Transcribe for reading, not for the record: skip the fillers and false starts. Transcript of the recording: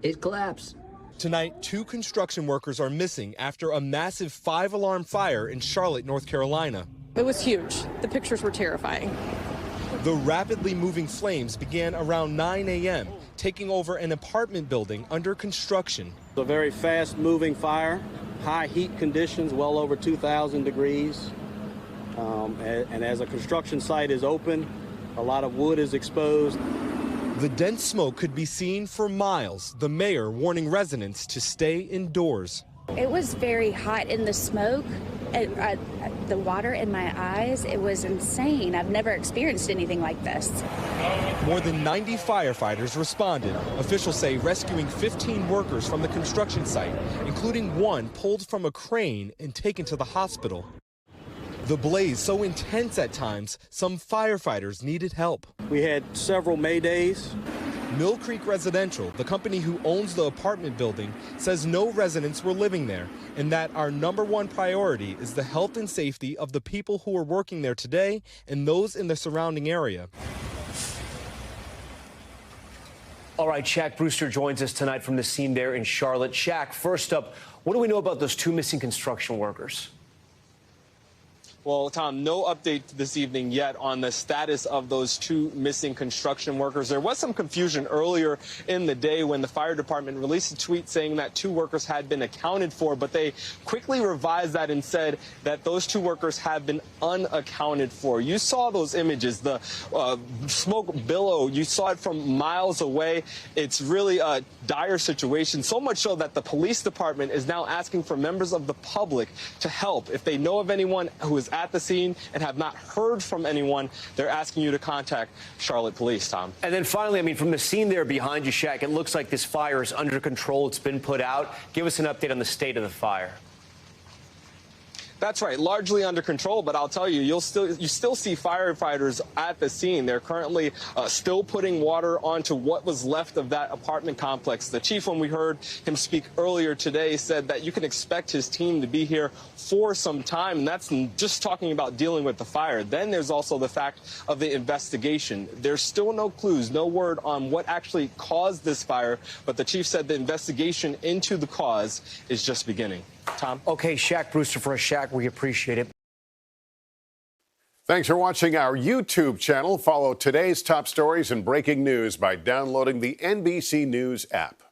it collapsed. Tonight, 2 construction workers are missing after a massive 5-alarm fire in Charlotte, North Carolina. It was huge. The pictures were terrifying. The rapidly moving flames began around 9 a.m., taking over an apartment building under construction. A very fast-moving fire, high heat conditions, well over 2,000 degrees. And as a construction site is open, a lot of wood is exposed. The dense smoke could be seen for miles, the mayor warning residents to stay indoors. It was very hot in the smoke, the water in my eyes. It was insane. I've never experienced anything like this. More than 90 firefighters responded. Officials say rescuing 15 workers from the construction site, including one pulled from a crane and taken to the hospital. The blaze so intense at times, some firefighters needed help. We had several maydays. Mill Creek Residential, the company who owns the apartment building, says no residents were living there and that our #1 priority is the health and safety of the people who are working there today and those in the surrounding area. All right, Shaq Brewster joins us tonight from the scene there in Charlotte. Shaq, first up, what do we know about those 2 missing construction workers? Well, Tom, no update this evening yet on the status of those 2 missing construction workers. There was some confusion earlier in the day when the fire department released a tweet saying that 2 workers had been accounted for, but they quickly revised that and said that those 2 workers have been unaccounted for. You saw those images, the smoke billow. You saw it from miles away. It's really a dire situation, so much so that the police department is now asking for members of the public to help. If they know of anyone who is at the scene and have not heard from anyone, they're asking you to contact Charlotte Police, Tom. And then finally, I mean, from the scene there behind you, Shaq, it looks like this fire is under control. It's been put out. Give us an update on the state of the fire. That's right, largely under control, but I'll tell you, you still see firefighters at the scene. They're currently still putting water onto what was left of that apartment complex. The chief, when we heard him speak earlier today, said that you can expect his team to be here for some time, and that's just talking about dealing with the fire. Then there's also the fact of the investigation. There's still no clues, no word on what actually caused this fire, but the chief said the investigation into the cause is just beginning. Tom? Okay, Shaq Brewster for us. Shaq, we appreciate it. Thanks for watching our YouTube channel. Follow today's top stories and breaking news by downloading the NBC News app.